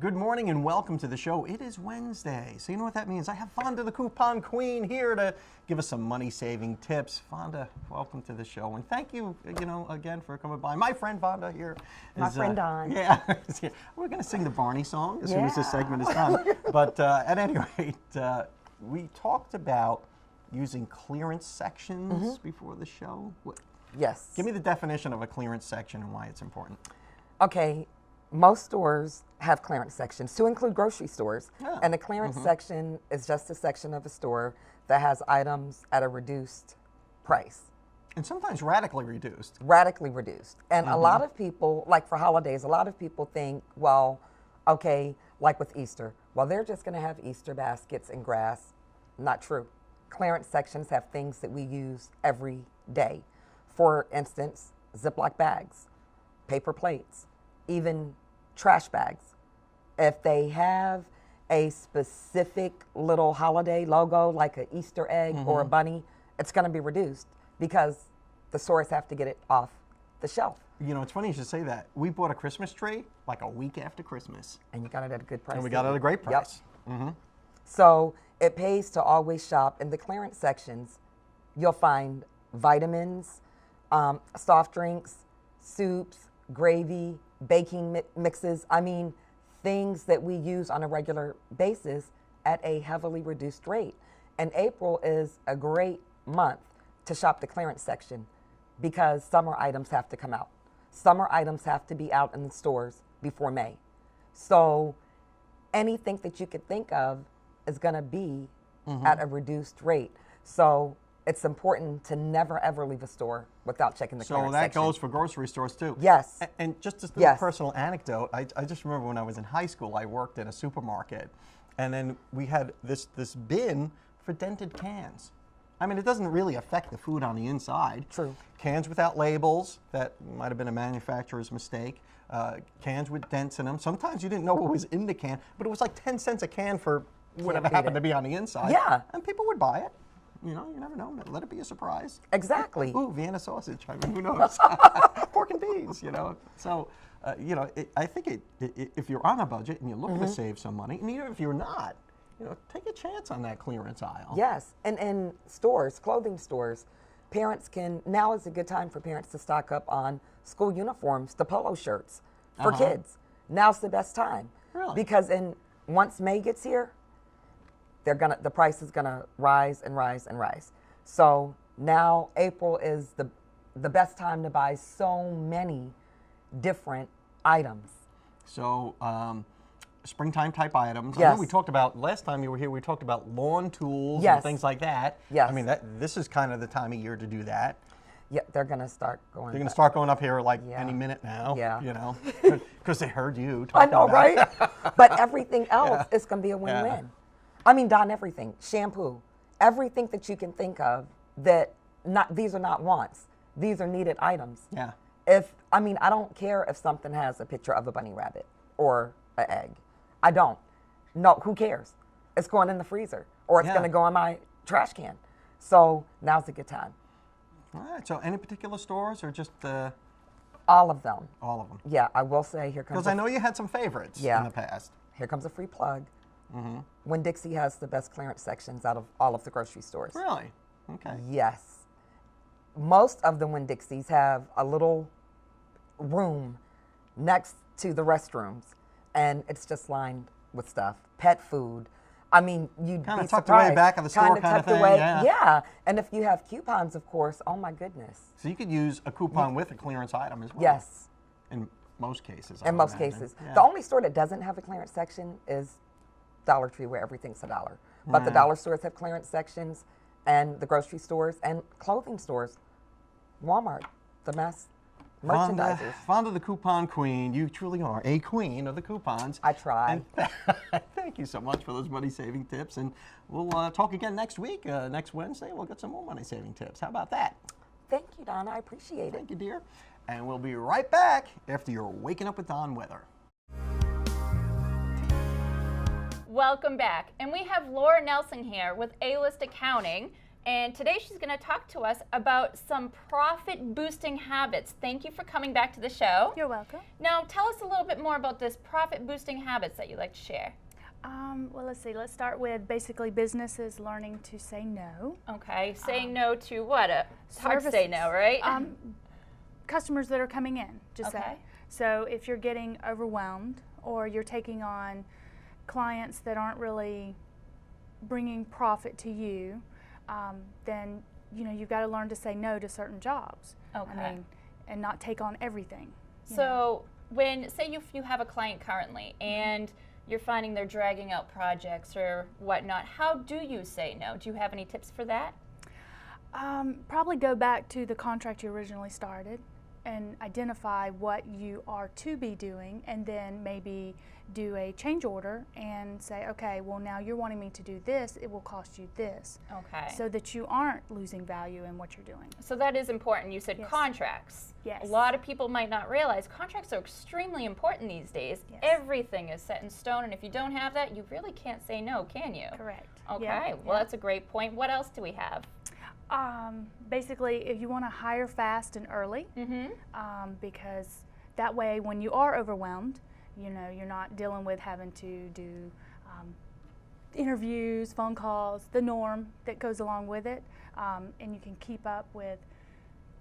Good morning and welcome to the show. It is Wednesday, so you know what that means. I have Fonda, the coupon queen, here to give us some money-saving tips. Fonda, welcome to the show, and thank you, again for coming by. My friend Fonda here. My friend Don. Yeah, we're going to sing the Barney song as soon as this segment is done. But at any rate, we talked about using clearance sections before the show. Yes. Give me the definition of a clearance section and why it's important. Okay, most stores have clearance sections, to include grocery stores. Yeah. And the clearance section is just a section of a store that has items at a reduced price. And sometimes radically reduced. Radically reduced. And a lot of people, like for holidays, a lot of people think, well, okay, like with Easter, well, they're just going to have Easter baskets and grass. Not true. Clearance sections have things that we use every day. For instance, Ziploc bags, paper plates, even trash bags. If they have a specific little holiday logo, like an Easter egg or a bunny, it's going to be reduced because the stores have to get it off the shelf. You know, it's funny you should say that. We bought a Christmas tree like a week after Christmas. And you got it at a good price. And we got it at a great price. Yep. So it pays to always shop. In the clearance sections, you'll find vitamins, soft drinks, soups, gravy, baking mixes. I mean, things that we use on a regular basis at a heavily reduced rate. And April is a great month to shop the clearance section because summer items have to come out. Summer items have to be out in the stores before May. So anything that you could think of is going to be at a reduced rate. So it's important to never, ever leave a store without checking the clearance section. So that goes for grocery stores, too. Yes. And just a little personal anecdote, I just remember when I was in high school, I worked in a supermarket, and then we had this bin for dented cans. I mean, it doesn't really affect the food on the inside. True. Cans without labels, that might have been a manufacturer's mistake. Cans with dents in them. Sometimes you didn't know what was in the can, but it was like 10 cents a can for whatever happened to be on the inside. Yeah. And people would buy it. You know, you never know. Let it be a surprise. Exactly. Ooh, Vienna sausage. I mean, who knows? Pork and beans, you know. So, I think if you're on a budget and you're looking to save some money, and even if you're not, take a chance on that clearance aisle. Yes. And in stores, clothing stores, now is a good time for parents to stock up on school uniforms, the polo shirts for kids. Now's the best time. Really? Because once May gets here, the price is gonna rise and rise and rise. So now April is the best time to buy so many different items. So springtime type items. Yes. I know we talked about, last time you were here, we talked about lawn tools and things like that. Yes. I mean, this is kind of the time of year to do that. Yeah, they're gonna start going. They're going to start going up here like any minute now. Yeah. Because they heard you I talking know, about right? it. But everything else is gonna be a win-win. Yeah. I mean, Don, everything, shampoo, everything that you can think of these are not wants. These are needed items. Yeah. I don't care if something has a picture of a bunny rabbit or an egg. I don't. No, who cares? It's going in the freezer or it's going to go in my trash can. So now's a good time. All right. So any particular stores or just all of them? All of them. Yeah, I will say here comes. Because I know you had some favorites in the past. Here comes a free plug. Winn-Dixie has the best clearance sections out of all of the grocery stores. Really? Okay. Yes. Most of the Winn-Dixies have a little room next to the restrooms, and it's just lined with stuff. Pet food. I mean, you'd kind be of tucked surprised. away back of the store kind of thing. Yeah. And if you have coupons, of course, oh my goodness. So you could use a coupon with a clearance item as well. Yes. In most cases. In most cases. Yeah. The only store that doesn't have a clearance section is Dollar Tree, where everything's $1. But the dollar stores have clearance sections, and the grocery stores and clothing stores, Walmart, the mass merchandisers. Fonda, the coupon queen, you truly are a queen of the coupons. I try. And thank you so much for those money-saving tips, and we'll talk again next week. Next Wednesday, we'll get some more money-saving tips. How about that? Thank you, Donna. I appreciate it. Thank you, dear. And we'll be right back after your Waking Up with Don weather. Welcome back. And we have Laura Nelson here with A-List Accounting And today she's going to talk to us about some profit-boosting habits. Thank you for coming back to the show. You're welcome. Now, tell us a little bit more about this profit-boosting habits that you'd like to share. Well, let's see. Let's start with basically businesses learning to say no. Okay, saying no to what? It's hard to say no, right? Customers that are coming in, just Okay. say. So if you're getting overwhelmed or you're taking on clients that aren't really bringing profit to you, then you've got to learn to say no to certain jobs. Okay. And not take on everything. So when, say you have a client currently and you're finding they're dragging out projects or whatnot, how do you say no? Do you have any tips for that? Probably go back to the contract you originally started and identify what you are to be doing, and then maybe do a change order and say, okay, well, now you're wanting me to do this, it will cost you this. Okay. So that you aren't losing value in what you're doing. So that is important. You said Yes. contracts. Yes. A lot of people might not realize contracts are extremely important these days. Yes. Everything is set in stone, and if you don't have that, you really can't say no, can you? Correct. Okay, Yeah. well, that's a great point. What else do we have? Basically, if you want to hire fast and early, Mm-hmm. because that way when you are overwhelmed, you're not dealing with having to do interviews, phone calls, the norm that goes along with it, and you can keep up with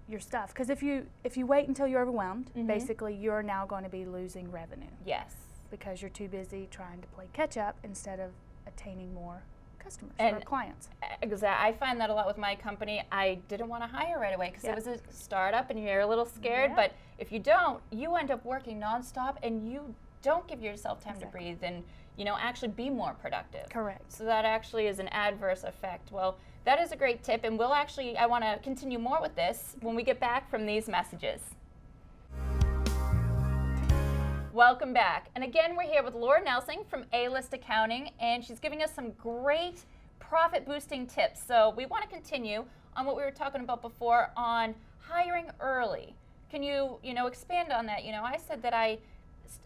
your stuff. Because if you wait until you're overwhelmed, basically you're now going to be losing revenue Yes. because you're too busy trying to play catch up instead of attaining more customers or And clients. Exactly. I find that a lot with my company. I didn't want to hire right away because Yeah. it was a startup and you're a little scared. Yeah. But if you don't, you end up working nonstop and you don't give yourself time Exactly. to breathe and actually be more productive. Correct. So that actually is an adverse effect. Well, that is a great tip, and I want to continue more with this when we get back from these messages. Welcome back. And again, we're here with Laura Nelsing from A-List Accounting, and she's giving us some great profit-boosting tips. So we want to continue on what we were talking about before on hiring early. Can you, expand on that? I said that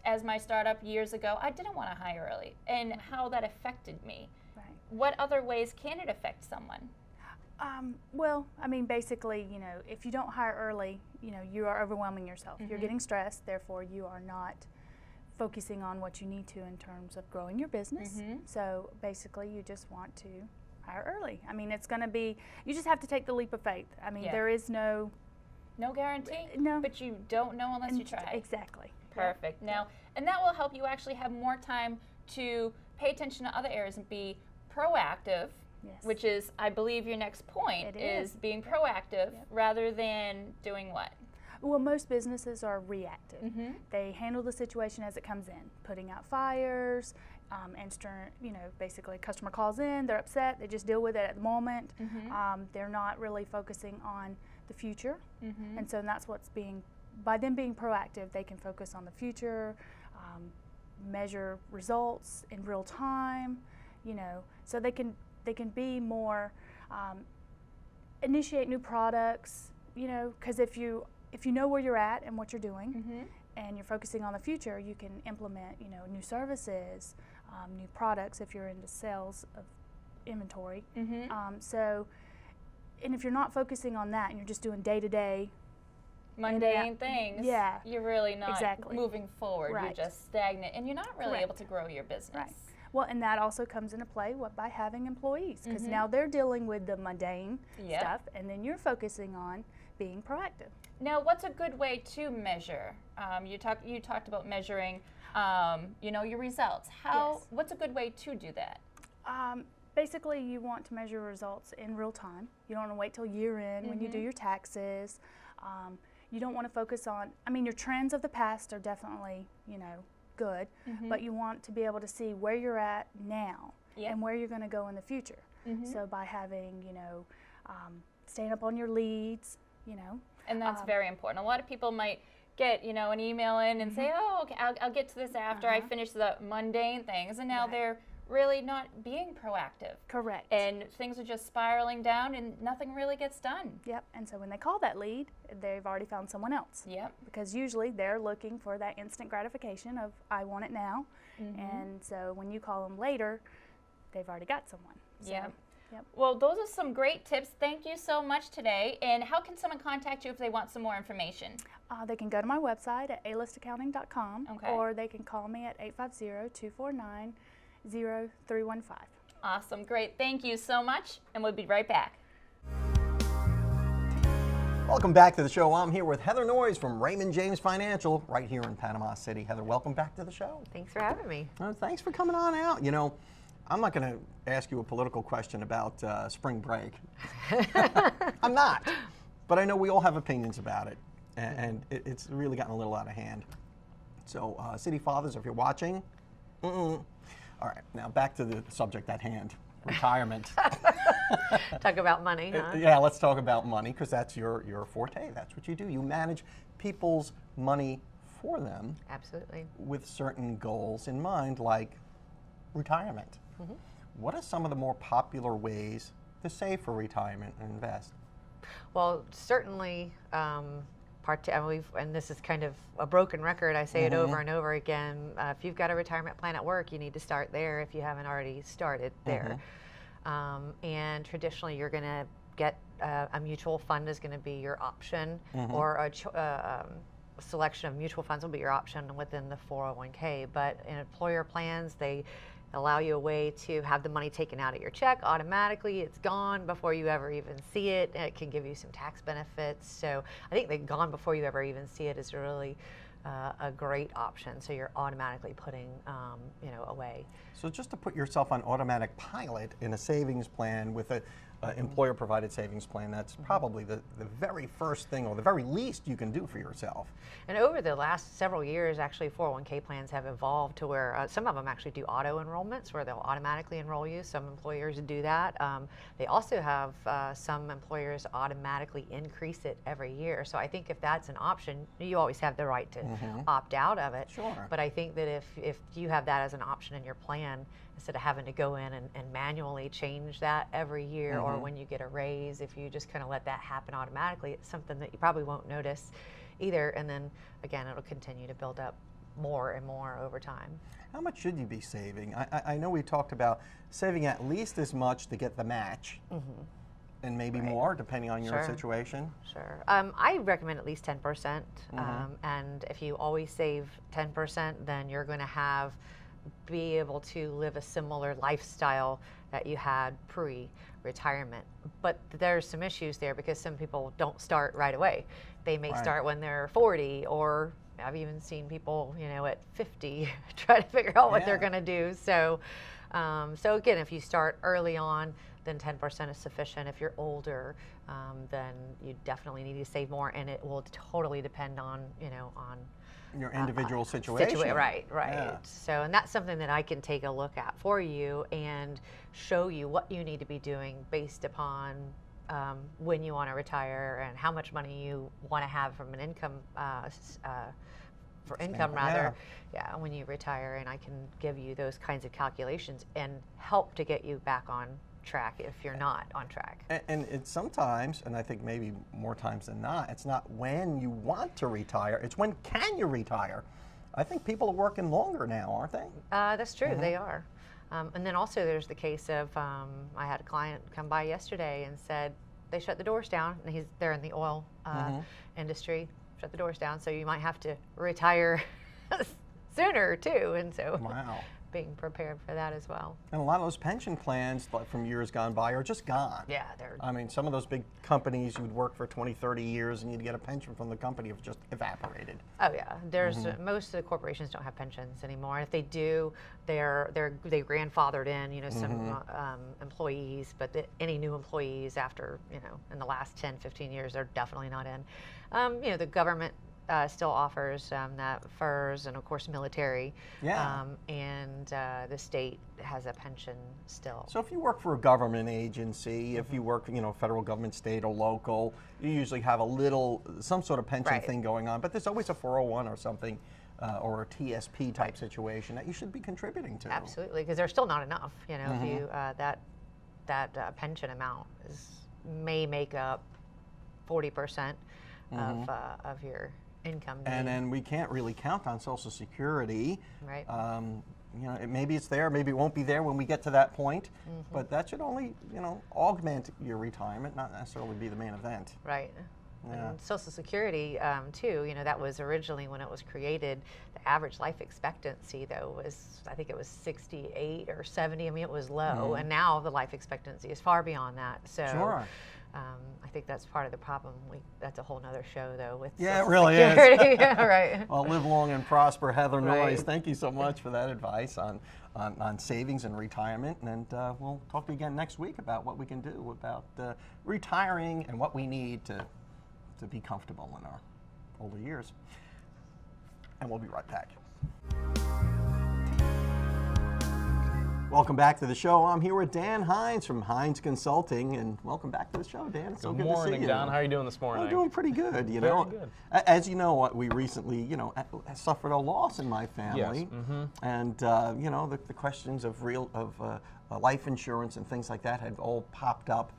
as my startup years ago, I didn't want to hire early, and how that affected me. Right. What other ways can it affect someone? Well, basically, if you don't hire early, you are overwhelming yourself. You're getting stressed, therefore you are not focusing on what you need to in terms of growing your business. So basically you just want to hire early. It's going to be, you just have to take the leap of faith. Yeah. There is no guarantee? No. But you don't know unless you try. Exactly. Perfect. Now, and that will help you actually have more time to pay attention to other areas and be proactive, Yes. which is, I believe, your next point It is is. being proactive rather than doing what? Well, most businesses are reactive. They handle the situation as it comes in, putting out fires, basically a customer calls in, they're upset, they just deal with it at the moment. They're not really focusing on the future. And so that's by them being proactive, they can focus on the future, measure results in real time, so they can be more, initiate new products, because if you know where you're at and what you're doing, and you're focusing on the future, you can implement, new services, new products if you're into sales of inventory. And if you're not focusing on that and you're just doing day-to-day Mundane things. Yeah. You're really not Exactly. moving forward. Right. You're just stagnant, and you're not really Correct. able to grow your business. Right. Well, and that also comes into play by having employees, because now they're dealing with the mundane Yep. stuff, and then you're focusing on being proactive. Now, what's a good way to measure? You talked about measuring, your results. Yes. What's a good way to do that? Basically, you want to measure results in real time. You don't want to wait till year end when you do your taxes. You don't want to focus on, your trends of the past are definitely, good, but you want to be able to see where you're at now Yep. and where you're going to go in the future. So by having, staying up on your leads, And that's very important. A lot of people might get, an email in and say, oh, okay, I'll get to this after I finish the mundane things, and now Right. they're really not being proactive. Correct. And things are just spiraling down and nothing really gets done. Yep. And so when they call that lead, they've already found someone else. Yep. Because usually they're looking for that instant gratification of, I want it now. And so when you call them later, they've already got someone. So, Yeah. Yep. Well, those are some great tips. Thank you so much today. And how can someone contact you if they want some more information? They can go to my website at alistaccounting.com, Okay. or they can call me at 850-249-0315. Awesome. Great. Thank you so much. And we'll be right back. Welcome back to the show. I'm here with Heather Noyes from Raymond James Financial right here in Panama City. Heather, welcome back to the show. Thanks for having me. Thanks for coming on out. You know, I'm not going to ask you a political question about spring break. I'm not. But I know we all have opinions about it, and it's really gotten a little out of hand. So, City Fathers, if you're watching, all right, now back to the subject at hand, retirement. Talk about money, huh? Yeah, let's talk about money, because that's your forte. That's what you do. You manage people's money for them. Absolutely. With certain goals in mind, like retirement. What are some of the more popular ways to save for retirement and invest? Well, certainly, and this is kind of a broken record. I say it over and over again. If you've got a retirement plan at work, you need to start there if you haven't already started there. And traditionally, you're going to get a mutual fund is going to be your option, or a selection of mutual funds will be your option within the 401k. But in employer plans, they allow you a way to have the money taken out of your check automatically. It's gone before you ever even see it. It can give you some tax benefits. So I think the gone before you ever even see it is really a great option. So you're automatically putting, away. So just to put yourself on automatic pilot in a savings plan with a employer-provided savings plan, that's probably the very first thing, or the very least you can do for yourself. And over the last several years, actually, 401k plans have evolved to where some of them actually do auto enrollments, where they'll automatically enroll you. Some employers do that. They also have some employers automatically increase it every year. So I think if that's an option, you always have the right to opt out of it. Sure. But I think that if you have that as an option in your plan, instead of having to go in and manually change that every year, or when you get a raise, if you just kind of let that happen automatically, it's something that you probably won't notice either. And then again, it'll continue to build up more and more over time. How much should you be saving? I know we talked about saving at least as much to get the match, and maybe more depending on your situation. Sure. I recommend at least 10%. And if you always save 10%, then you're going to be able to live a similar lifestyle that you had pre-retirement. But there's some issues there, because some people don't start right away. They may start when they're 40, or I've even seen people, at 50 try to figure out what they're going to do. So again, if you start early on, then 10% is sufficient. If you're older, then you definitely need to save more, and it will totally depend on, on your individual situation. Right. Yeah. So, and that's something that I can take a look at for you and show you what you need to be doing based upon when you want to retire and how much money you want to have from an income, when you retire. And I can give you those kinds of calculations and help to get you back on track if you're not on track. And it's sometimes, and I think maybe more times than not, it's not when you want to retire, it's when can you retire. I think people are working longer now, aren't they? That's true, they are. And then also there's the case of, I had a client come by yesterday and said they shut the doors down, and they're in the oil industry, shut the doors down, so you might have to retire sooner too, and so being prepared for that as well. And a lot of those pension plans, like from years gone by, are just gone. Yeah, I mean, some of those big companies, you'd work for 20, 30 years and you'd get a pension from the company, have just evaporated. Oh yeah, there's most of the corporations don't have pensions anymore. If they do, they grandfathered in, some employees, but any new employees after, in the last 10, 15 years, they're definitely not in. The government still offers that Furrs, and of course military, and the state has a pension still. So if you work for a government agency, if you work, federal government, state or local, you usually have some sort of pension thing going on, but there's always a 401 or something, or a TSP type situation that you should be contributing to. Absolutely, because there's still not enough. If you that pension amount may make up 40% of your income. And then we can't really count on Social Security. Right. You know, maybe it's there, maybe it won't be there when we get to that point, but that should only, you know, augment your retirement, not necessarily be the main event. Right. Yeah. And Social Security, too, you know, that was originally when it was created, the average life expectancy, though, was, I think it was 68 or 70. I mean, it was low. And now the life expectancy is far beyond that. So Sure. I think that's part of the problem. That's a whole nother show, though, with Yeah, it Social really Security. is. Yeah, right. Well, live long and prosper, Heather Right. Noyes. Thank you so much for that advice on savings and retirement. And we'll talk to you again next week about what we can do about retiring and what we need to be comfortable in our older years. And we'll be right back. Welcome back to the show. I'm here with Dan Hines from Hines Consulting, and welcome back to the show, Dan. It's so good to see you. Good morning, Don. How are you doing this morning? I'm doing pretty good. You Very know, good. As you know, we recently, you know, suffered a loss in my family, Yes. and you know, the questions of life insurance and things like that had all popped up.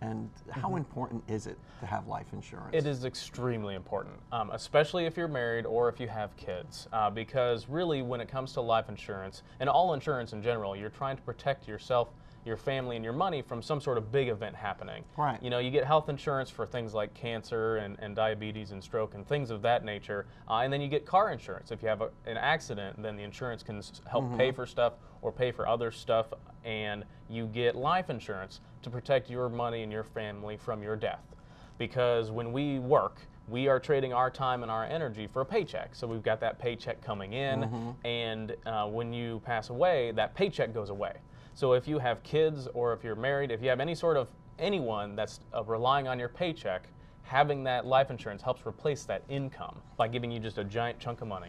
And how important is it to have life insurance? It is extremely important, especially if you're married or if you have kids, because really when it comes to life insurance, and all insurance in general, you're trying to protect yourself, your family, and your money from some sort of big event happening. Right. You know, you get health insurance for things like cancer and diabetes and stroke and things of that nature, and then you get car insurance. If you have an accident, then the insurance can help pay for stuff or pay for other stuff, and you get life insurance to protect your money and your family from your death. Because when we work, we are trading our time and our energy for a paycheck. So we've got that paycheck coming in, and when you pass away, that paycheck goes away. So if you have kids or if you're married, if you have anyone that's relying on your paycheck, having that life insurance helps replace that income by giving you just a giant chunk of money.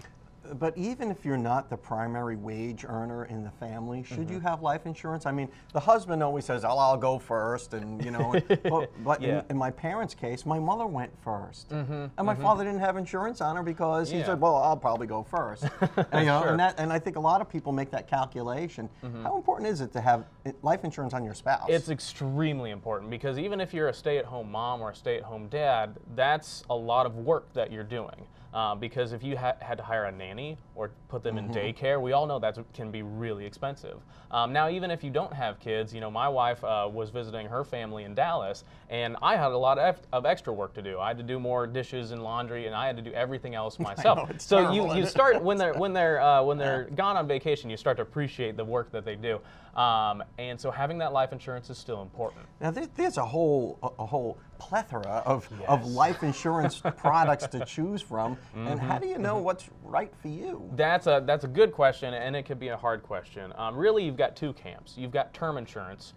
But even if you're not the primary wage earner in the family, should you have life insurance? I mean, the husband always says, "Oh, I'll go first," and you know. but Yeah. in my parents' case, my mother went first, and my father didn't have insurance on her because he Yeah. said, "Well, I'll probably go first." And, you know, Sure. and I think a lot of people make that calculation. How important is it to have life insurance on your spouse? It's extremely important because even if you're a stay-at-home mom or a stay-at-home dad, that's a lot of work that you're doing. Because if you had to hire a nanny or put them in daycare, we all know that can be really expensive. Now, even if you don't have kids, you know, my wife was visiting her family in Dallas, and I had a lot of extra work to do. I had to do more dishes and laundry, and I had to do everything else myself. I know, it's so terrible, you start when they're gone on vacation, you start to appreciate the work that they do. And so having that life insurance is still important. Now, there's a whole plethora of Yes. life insurance products to choose from, and how do you know what's right for you? That's a good question, and it could be a hard question. Really, you've got two camps. You've got term insurance,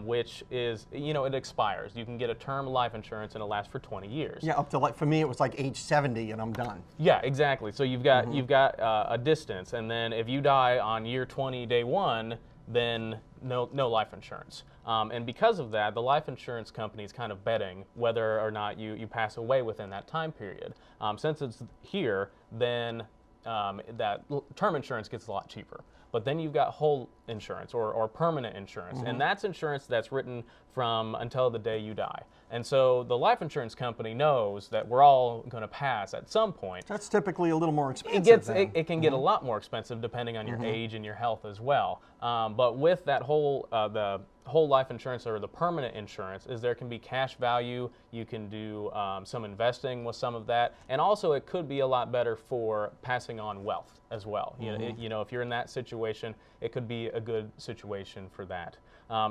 which is, you know, it expires. You can get a term life insurance, and it lasts for 20 years. Yeah, up to for me, it was like age 70, and I'm done. Yeah, exactly. So you've got a distance, and then if you die on year 20, day 1, then no life insurance. And because of that, the life insurance company is kind of betting whether or not you pass away within that time period. Since it's here, then that term insurance gets a lot cheaper. But then you've got whole insurance or permanent insurance, and that's insurance that's written from until the day you die. And so the life insurance company knows that we're all going to pass at some point. That's typically a little more expensive. It can get a lot more expensive depending on your age and your health as well. But with that the whole life insurance or the permanent insurance is there can be cash value. You can do some investing with some of that, and also it could be a lot better for passing on wealth as well. You know, if you're in that situation, it could be a good situation for that.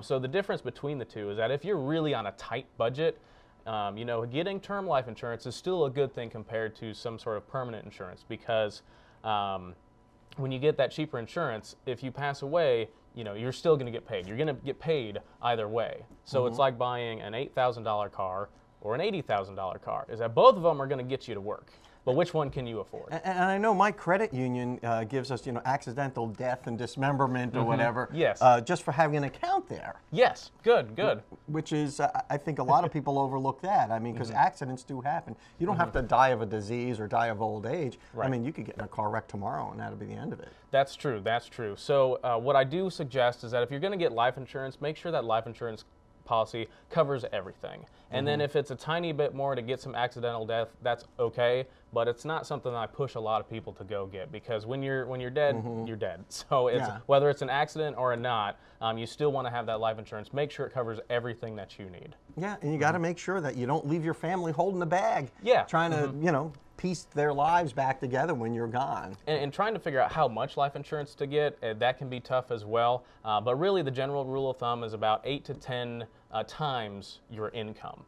So the difference between the two is that if you're really on a tight budget, you know, getting term life insurance is still a good thing compared to some sort of permanent insurance because when you get that cheaper insurance, if you pass away, you know, you're still going to get paid. You're going to get paid either way. So it's like buying an $8,000 car or an $80,000 car, is that both of them are going to get you to work. But which one can you afford? And I know my credit union gives us, you know, accidental death and dismemberment or whatever. Yes. Just for having an account there. Yes, good. Which is, I think a lot of people overlook that. I mean, because accidents do happen. You don't have to die of a disease or die of old age. Right. I mean, you could get in a car wreck tomorrow and that'll be the end of it. That's true. So what I do suggest is that if you're going to get life insurance, make sure that life insurance policy covers everything. And then if it's a tiny bit more to get some accidental death, that's okay. But it's not something that I push a lot of people to go get, because when you're dead, you're dead. So it's whether it's an accident or not, you still want to have that life insurance. Make sure it covers everything that you need. Yeah, and you got to make sure that you don't leave your family holding the bag. Yeah. Trying to, you know, piece their lives back together when you're gone. And trying to figure out how much life insurance to get, that can be tough as well. But really, the general rule of thumb is about 8 to 10 times your income.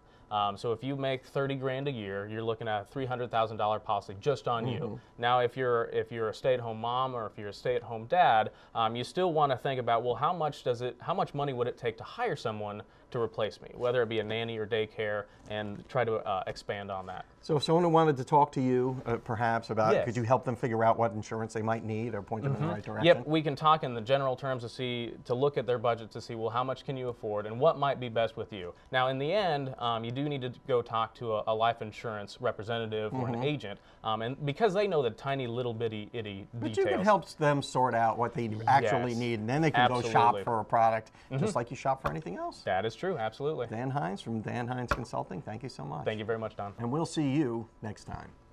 So if you make 30 grand a year, you're looking at a $300,000 policy just on you. Now, if you're a stay-at-home mom or if you're a stay-at-home dad, you still want to think about, well, how much money would it take to hire someone to replace me, whether it be a nanny or daycare, and try to expand on that. So if someone wanted to talk to you, perhaps about, Yes. could you help them figure out what insurance they might need or point them in the right direction? Yep, we can talk in the general terms to look at their budget to see, well, how much can you afford and what might be best with you. Now, in the end, you do need to go talk to a life insurance representative or an agent, and because they know the tiny little bitty itty But details. you can help them sort out what they actually Yes. need, and then they can go shop Absolutely. for a product just like you shop for anything else. That is true, absolutely. Dan Hines from Dan Hines Consulting, thank you so much. Thank you very much, Don. And we'll see you next time.